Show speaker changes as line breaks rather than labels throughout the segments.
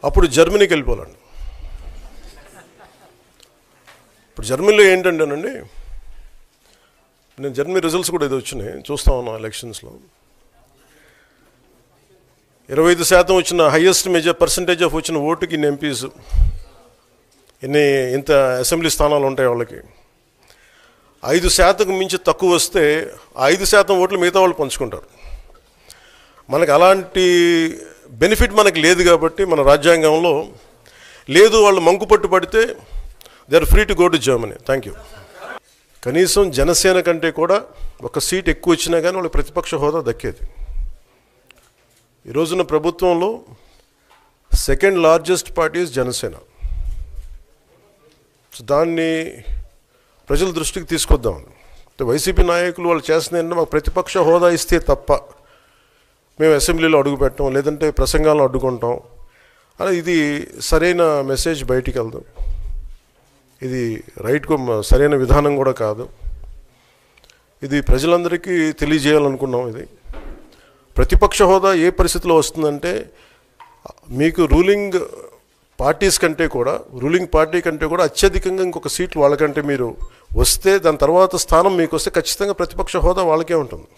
అప్పుడు జర్మనీకి వెళ్ళిపోవాలండి. ఇప్పుడు జర్మనీలో ఏంటంటేనండి, నేను జర్మనీ రిజల్ట్స్ కూడా ఇది వచ్చినాయి, చూస్తా ఉన్నాను ఎలక్షన్స్లో. 25% వచ్చిన హైయెస్ట్ పర్సంటేజ్ ఆఫ్ వచ్చిన ఓటుకి ఇన్ని ఎంపీస్, ఇంత అసెంబ్లీ స్థానాలు ఉంటాయి వాళ్ళకి. 5% మించి తక్కువ వస్తే 5% ఓట్లు మిగతా వాళ్ళు పంచుకుంటారు. మనకు అలాంటి బెనిఫిట్ మనకు లేదు కాబట్టి మన రాజ్యాంగంలో లేదు. వాళ్ళు మంకు పట్టు పడితే they are free to go to Germany. Thank you. కనీసం జనసేన కంటే కూడా ఒక సీట్ ఎక్కువ వచ్చినా కానీ వాళ్ళకి ప్రతిపక్ష హోదా దక్కేది. ఈ రోజున ప్రభుత్వంలో సెకండ్ లార్జెస్ట్ పార్టీ జనసేన. దాన్ని ప్రజల దృష్టికి తీసుకొద్దాం. వైసీపీ నాయకులు వాళ్ళు చేస్తుంది ఏంటంటే, మాకు ప్రతిపక్ష హోదా ఇస్తే తప్ప మేము అసెంబ్లీలో అడుగు పెట్టాం, లేదంటే ప్రసంగాలను అడ్డుకుంటాం అని. ఇది సరైన మెసేజ్ బయటికి వెళ్దాం. ఇది సరైన విధానం కూడా కాదు. ఇది ప్రజలందరికీ తెలియజేయాలనుకున్నాం. ఇది ప్రతిపక్ష హోదా ఏ పరిస్థితిలో వస్తుందంటే, మీకు రూలింగ్ పార్టీ కంటే కూడా అత్యధికంగా ఇంకొక సీట్లు వాళ్ళకంటే మీరు వస్తే, దాని తర్వాత స్థానం మీకు వస్తే ఖచ్చితంగా ప్రతిపక్ష హోదా వాళ్ళకే ఉంటుంది.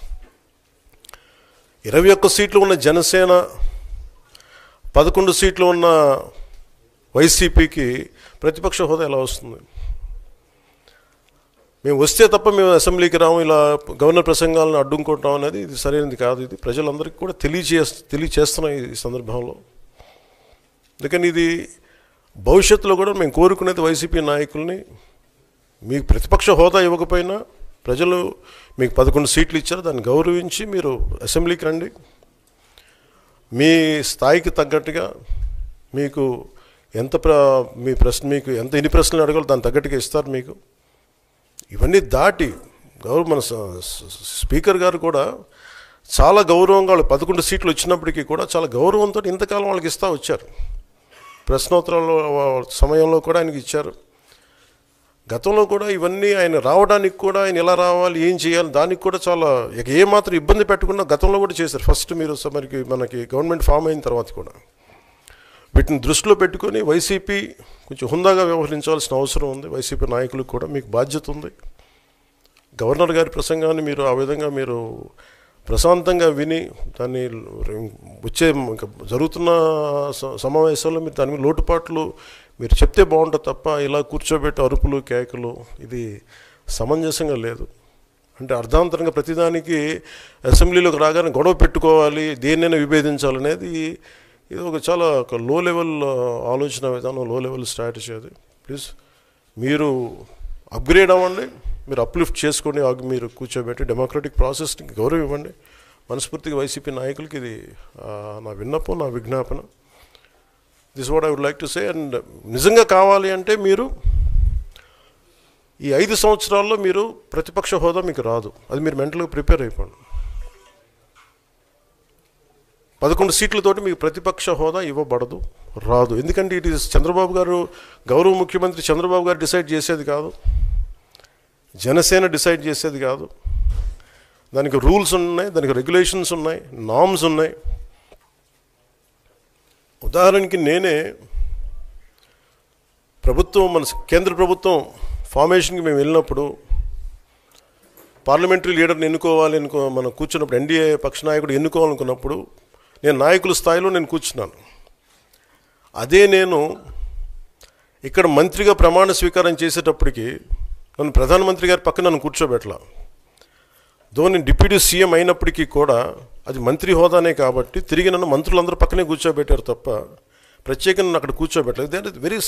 21 సీట్లు ఉన్న జనసేన, 11 సీట్లు ఉన్న వైసీపీకి ప్రతిపక్ష హోదా ఎలా వస్తుంది? మేము వస్తే తప్ప మేము అసెంబ్లీకి రాము, ఇలా గవర్నర్ ప్రసంగాలను అడ్డుకుంటాం అనేది ఇది సరైనది కాదు. ఇది ప్రజలందరికీ కూడా తెలియచేస్తున్నాయి ఈ సందర్భంలో. అందుకని ఇది భవిష్యత్తులో కూడా మేము కోరుకునేది వైసీపీ నాయకుల్ని, మీకు ప్రతిపక్ష హోదా ఇవ్వకపోయినా ప్రజలు మీకు 11 సీట్లు ఇచ్చారు, దాన్ని గౌరవించి మీరు అసెంబ్లీకి రండి. మీ స్థాయికి తగ్గట్టుగా మీకు ఎన్ని ప్రశ్నలు అడగాలో దాన్ని తగ్గట్టుగా ఇస్తారు మీకు. ఇవన్నీ దాటి మన స్పీకర్ గారు కూడా చాలా గౌరవంగా, వాళ్ళు 11 సీట్లు వచ్చినప్పటికీ కూడా చాలా గౌరవంతో ఇంతకాలం వాళ్ళకి ఇస్తూ వచ్చారు. ప్రశ్నోత్తరాల సమయంలో కూడా ఆయనకి ఇచ్చారు. గతంలో కూడా ఇవన్నీ ఆయన రావడానికి కూడా, ఆయన ఎలా రావాలి, ఏం చేయాలి, దానికి కూడా చాలా ఏమాత్రం ఇబ్బంది పెట్టకుండా గతంలో కూడా చేశారు. ఫస్ట్ మీరు మనకి గవర్నమెంట్ ఫామ్ అయిన తర్వాత కూడా వీటిని దృష్టిలో పెట్టుకొని వైసీపీ కొంచెం హుందాగా వ్యవహరించాల్సిన అవసరం ఉంది. వైసీపీ నాయకులకు కూడా మీకు బాధ్యత ఉంది. గవర్నర్ గారి ప్రసంగాన్ని మీరు ఆ విధంగా మీరు ప్రశాంతంగా విని, దాన్ని వచ్చే జరుగుతున్న సమావేశాల్లో మీరు దాని మీద లోటుపాట్లు మీరు చెప్తే బాగుంటుంది తప్ప ఇలా కూర్చోబెట్టి అరుపులు కేకలు ఇది సమంజసంగా లేదు. అంటే అర్ధాంతరంగా ప్రతిదానికి అసెంబ్లీలోకి రాగానే గొడవ పెట్టుకోవాలి, దేన్నైనా విభేదించాలనేది ఇది చాలా లో లెవెల్ ఆలోచన విధానం, లో లెవెల్ స్ట్రాటజీ. అది ప్లీజ్ మీరు అప్గ్రేడ్ అవ్వండి, మీరు అప్లిఫ్ట్ చేసుకొని మీరు కూర్చోబెట్టి డెమోక్రటిక్ ప్రాసెస్కి గౌరవం ఇవ్వండి. మనస్ఫూర్తిగా వైసీపీ నాయకులకి ఇది నా విన్నపం, నా విజ్ఞాపన. This what I would like to say. And నిజంగా కావాలి అంటే మీరు ఈ 5 సంవత్సరాల్లో మీరు ప్రతిపక్ష హోదా మీకు రాదు. అది మీరు మెంటల్గా ప్రిపేర్ అయిపోండి. 11 సీట్లతోటి మీకు ప్రతిపక్ష హోదా ఇవ్వబడదు, రాదు. ఎందుకంటే ఇట్ ఈస్ చంద్రబాబు గారు, గౌరవ ముఖ్యమంత్రి చంద్రబాబు గారు డిసైడ్ చేసేది కాదు, జనసేన డిసైడ్ చేసేది కాదు. దానికి రూల్స్ ఉన్నాయి, దానికి రెగ్యులేషన్స్ ఉన్నాయి, నామ్స్ ఉన్నాయి. ఉదాహరణకి నేనే మన కేంద్ర ప్రభుత్వం ఫార్మేషన్కి మేము వెళ్ళినప్పుడు పార్లమెంటరీ లీడర్ని ఎన్నుకోవాలి మనం కూర్చున్నప్పుడు, ఎన్డీఏ పక్ష నాయకుడు ఎన్నుకోవాలనుకున్నప్పుడు నేను నాయకుల స్థాయిలో నేను కూర్చున్నాను. అదే నేను ఇక్కడ మంత్రిగా ప్రమాణ స్వీకారం చేసేటప్పటికి నన్ను ప్రధానమంత్రి గారి పక్కన నన్ను కూర్చోబెట్టలా. నేను డిప్యూటీ సీఎం అయినప్పటికీ కూడా అది మంత్రి హోదానే కాబట్టి తిరిగి నన్ను మంత్రులందరూ పక్కనే కూర్చోబెట్టారు తప్ప ప్రత్యేకంగా నన్ను అక్కడ కూర్చోబెట్టలేదు. They are very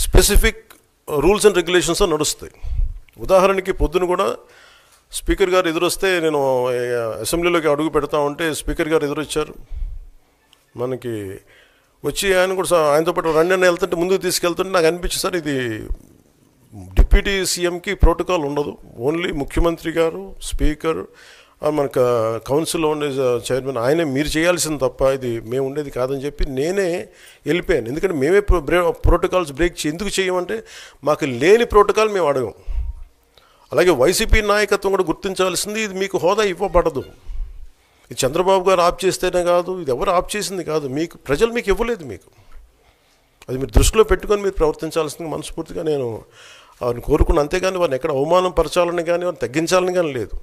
specific rules and regulations నడుస్తాయి. ఉదాహరణకి పొద్దున కూడా స్పీకర్ గారు ఎదురొస్తే, నేను అసెంబ్లీలోకి అడుగు పెడతా ఉంటే స్పీకర్ గారు ఎదురొచ్చారు. మనకి వచ్చి ఆయనతో పాటు రండి అని వెళ్తుంటే, ముందుకు తీసుకెళ్తుంటే నాకు అనిపించింది, సార్ ఇది డిప్యూటీ సీఎంకి ప్రోటోకాల్ ఉండదు, ఓన్లీ ముఖ్యమంత్రి గారు, స్పీకర్, మనకు కౌన్సిల్లో ఉండే చైర్మన్ ఆయనే మీరు చేయాల్సింది తప్ప ఇది మేము ఉండేది కాదని చెప్పి నేనే వెళ్ళిపోయాను. ఎందుకంటే మేమే ప్రోటోకాల్స్ బ్రేక్ ఎందుకు చేయమంటే మాకు లేని ప్రోటోకాల్ మేము అడగం. అలాగే వైసీపీ నాయకత్వం కూడా గుర్తించాల్సింది, ఇది మీకు హోదా ఇవ్వబడదు. ఇది చంద్రబాబు గారు ఆప్ చేస్తేనే కాదు, ఇది ఎవరు ఆప్ చేసింది కాదు, మీకు ప్రజలు మీకు ఇవ్వలేదు. మీకు అది మీరు దృష్టిలో పెట్టుకొని మీరు ప్రవర్తించాల్సింది మనస్ఫూర్తిగా నేను వారిని కోరుకున్న. అంతేగాని వారిని ఎక్కడ అవమానం పరచాలని కానీ వారిని తగ్గించాలని కానీ లేదు.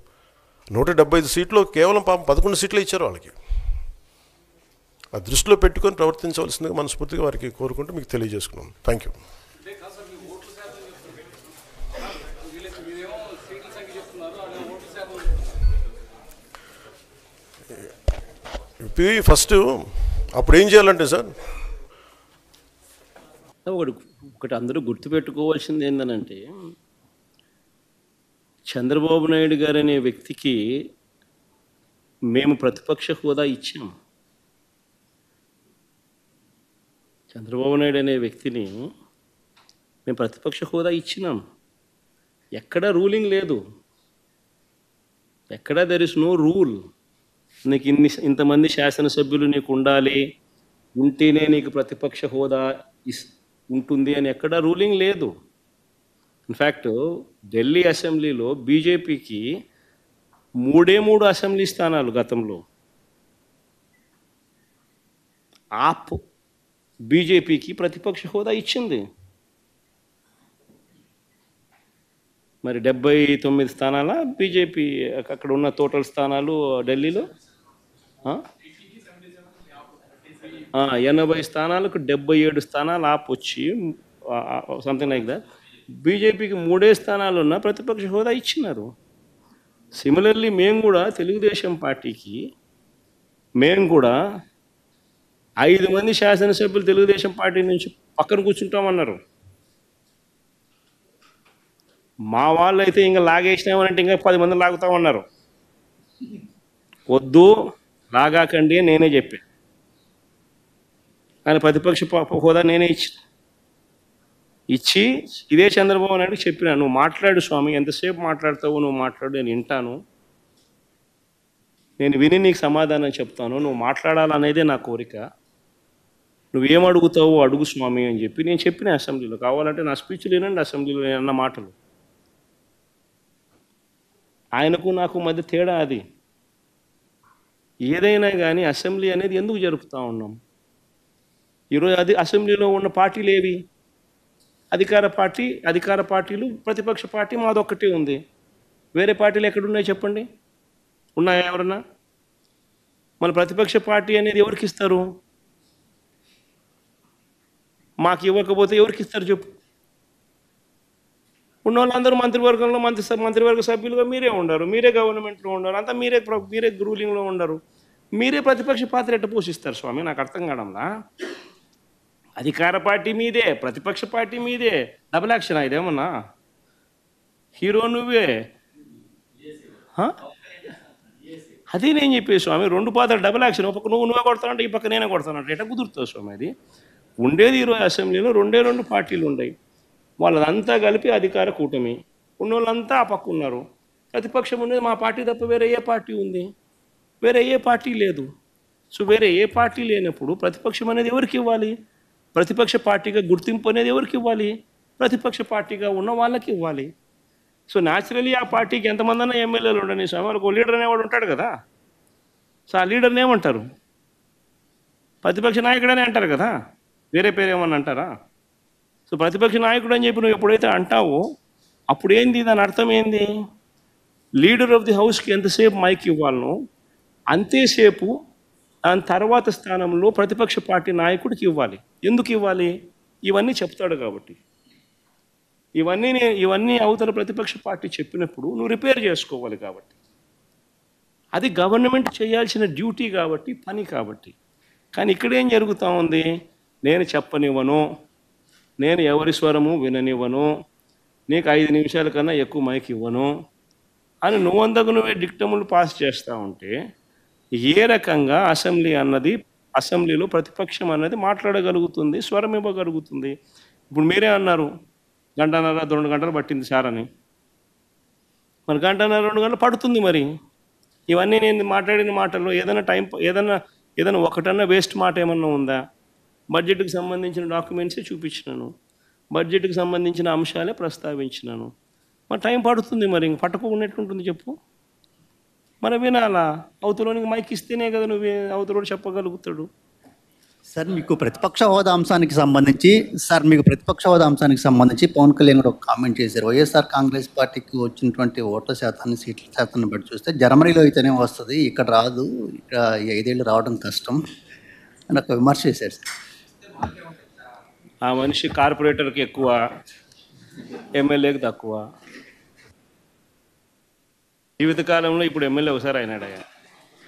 175 సీట్లు కేవలం పాపం 11 సీట్లే ఇచ్చారు వాళ్ళకి. ఆ దృష్టిలో పెట్టుకొని ప్రవర్తించవలసిందిగా మనస్ఫూర్తిగా వారికి కోరుకుంటూ మీకు తెలియజేసుకున్నాం. Thank you. ఫస్ట్ అప్పుడు ఏం చేయాలంటే సార్,
ఒకటి అందరూ గుర్తుపెట్టుకోవాల్సింది ఏంటంటే, చంద్రబాబు నాయుడు గారు అనే వ్యక్తికి మేము ప్రతిపక్ష హోదా ఇచ్చాం. చంద్రబాబు నాయుడు అనే వ్యక్తిని మేము ప్రతిపక్ష హోదా ఇచ్చినాం. ఎక్కడా రూలింగ్ లేదు, ఎక్కడా దెర్ ఇస్ నో రూల్. నీకు ఇంతమంది శాసనసభ్యులు నీకు ఉండాలి, ఉంటేనే నీకు ప్రతిపక్ష హోదా ఉంటుంది అని ఎక్కడా రూలింగ్ లేదు. ఇన్ఫ్యాక్ట్ ఢిల్లీ అసెంబ్లీలో బీజేపీకి 3 అసెంబ్లీ స్థానాలు గతంలో. ఆప్ బీజేపీకి ప్రతిపక్ష హోదా ఇచ్చింది. మరి 79 స్థానాల బీజేపీ అక్కడ ఉన్న టోటల్ స్థానాలు ఢిల్లీలో 80 స్థానాలకు 77 స్థానాలు ఆప్ వచ్చి సంథింగ్ లైక్ దట్. బీజేపీకి 3 స్థానాలు ఉన్న ప్రతిపక్ష హోదా ఇచ్చినారు. సిమిలర్లీ మేము కూడా తెలుగుదేశం పార్టీకి కూడా 5 మంది శాసనసభ్యులు తెలుగుదేశం పార్టీ నుంచి పక్కన కూర్చుంటామన్నారు. మా వాళ్ళు అయితే ఇంకా లాగేసినామనంటే ఇంకా 10 మంది లాగుతామన్నారు. వద్దు లాగాకండి నేనే చెప్పాను. ఆయన ప్రతిపక్ష హోదా నేనే ఇచ్చి ఇదే చంద్రబాబు నాయుడు చెప్పినా, నువ్వు మాట్లాడు స్వామి, ఎంతసేపు మాట్లాడతావు నువ్వు మాట్లాడు, నేను వింటాను, నేను విని నీకు సమాధానం చెప్తాను, నువ్వు మాట్లాడాలనేదే నా కోరిక, నువ్వేం అడుగుతావు అడుగు స్వామి అని చెప్పి నేను చెప్పిన అసెంబ్లీలో. కావాలంటే నా స్పీచ్లు వినండి, అసెంబ్లీలో నేను అన్న మాటలు. ఆయనకు నాకు మధ్య తేడా అది. ఏదైనా కానీ అసెంబ్లీ అనేది ఎందుకు జరుపుతూ ఉన్నాం? ఈరోజు అది అసెంబ్లీలో ఉన్న పార్టీలు ఏవి? అధికార పార్టీలు, ప్రతిపక్ష పార్టీ మాదొక్కటే ఉంది. వేరే పార్టీలు ఎక్కడున్నాయి చెప్పండి? ఉన్నాయా ఎవరన్నా? మన ప్రతిపక్ష పార్టీ అనేది ఎవరికి ఇస్తారు? మాకు ఇవ్వకపోతే ఎవరికి ఇస్తారు చెప్పు? ఉన్న వాళ్ళందరూ మంత్రివర్గంలో మంత్రివర్గ సభ్యులుగా మీరే ఉండరు, మీరే గవర్నమెంట్లో ఉండరు, అంతా మీరే రూలింగ్లో ఉండరు. మీరే ప్రతిపక్ష పాత్ర ఎట్ట పోషిస్తారు స్వామి? నాకు అర్థం కావడంలా. అధికార పార్టీ మీదే, ప్రతిపక్ష పార్టీ మీదే, డబుల్ యాక్షన్ ఇదేమన్నా? హీరో నువ్వే. అదే నేను చెప్పే స్వామి, 2 పాత్రలు డబుల్ యాక్షన్. ఒక పక్క నువ్వే కొడతానంటే ఈ పక్క నేనే కొడతానంటే ఎట్లా కుదురుతుంది స్వామి? అది ఉండేది ఈరోజు అసెంబ్లీలో 2 పార్టీలు ఉన్నాయి. వాళ్ళంతా కలిపి అధికార కూటమి. ఉన్నోళ్ళంతా ఆ పక్క ఉన్నారు. ప్రతిపక్షం ఉండేది మా పార్టీ తప్ప వేరే ఏ పార్టీ ఉంది? వేరే ఏ పార్టీ లేదు. సో వేరే ఏ పార్టీ లేనప్పుడు ప్రతిపక్షం అనేది ఎవరికి ఇవ్వాలి? ప్రతిపక్ష పార్టీగా గుర్తింపు అనేది ఎవరికి ఇవ్వాలి? ప్రతిపక్ష పార్టీగా ఉన్న వాళ్ళకి ఇవ్వాలి. సో న్యాచురలీ ఆ పార్టీకి ఎంతమంది అన్నా ఎమ్మెల్యేలు ఉండని స్వామి, వాళ్ళకు లీడర్ అనేవాడు ఉంటాడు కదా. సో ఆ లీడర్ని ఏమంటారు? ప్రతిపక్ష నాయకుడనే అంటారు కదా, వేరే పేరు ఏమన్నా అంటారా? సో ప్రతిపక్ష నాయకుడు అని చెప్పి నువ్వు ఎప్పుడైతే అంటావో అప్పుడు ఏంది దాని అర్థం ఏంది? లీడర్ ఆఫ్ ది హౌస్కి ఎంతసేపు మైక్ ఇవ్వాలనో అంతేసేపు దాని తర్వాత స్థానంలో ప్రతిపక్ష పార్టీ నాయకుడికి ఇవ్వాలి. ఎందుకు ఇవ్వాలి? ఇవన్నీ చెప్తాడు కాబట్టి. ఇవన్నీ అవతల ప్రతిపక్ష పార్టీ చెప్పినప్పుడు నువ్వు రిపేర్ చేసుకోవాలి కాబట్టి. అది గవర్నమెంట్ చేయాల్సిన డ్యూటీ కాబట్టి, పని కాబట్టి. కానీ ఇక్కడేం జరుగుతూ ఉంది? నేను చెప్పనివ్వను, నేను ఎవరి స్వరము విననివ్వను, నీకు 5 నిమిషాల కన్నా ఎక్కువ మైక్ ఇవ్వను అని నువ్వే డిక్టములు పాస్ చేస్తూ ఉంటే ఏ రకంగా అసెంబ్లీలో ప్రతిపక్షం అన్నది మాట్లాడగలుగుతుంది, స్వరం ఇవ్వగలుగుతుంది? ఇప్పుడు మీరే అన్నారు 1.5-2 గంటలు పట్టింది సార్ అని. మరి 1.5-2 గంటలు పడుతుంది. మరి ఇవన్నీ నేను మాట్లాడిన మాటల్లో ఏదైనా ఒకటన్నా వేస్ట్ మాట ఏమన్నా ఉందా? బడ్జెట్కి సంబంధించిన డాక్యుమెంట్సే చూపించినాను, బడ్జెట్కి సంబంధించిన అంశాలే ప్రస్తావించినాను. మరి టైం పడుతుంది. మరి ఇంక పట్టుకోకున్నట్లుంటుంది చెప్పు? మరి వినాలా? అవతలోనికి మైక్ ఇస్తేనే కదా నువ్వు అవతలోడు చెప్పగలుగుతాడు.
సార్ మీకు ప్రతిపక్ష హోదా అంశానికి సంబంధించి పవన్ కళ్యాణ్ గారు ఒక కామెంట్ చేశారు. వైఎస్ఆర్ కాంగ్రెస్ పార్టీకి వచ్చినటువంటి ఓట్ల శాతాన్ని, సీట్ల శాతాన్ని బట్టి చూస్తే జర్మనీలో అయితేనే వస్తుంది, ఇక్కడ రాదు, ఇక్కడ 5 ఏళ్ళు రావడం కష్టం అని ఒక విమర్శ చేశారు సార్.
ఆ మనిషి కార్పొరేటర్కి ఎక్కువ, ఎమ్మెల్యేకి తక్కువ. జీవితకాలంలో ఇప్పుడు ఎమ్మెల్యే ఒకసారి అయినాడయ్యా.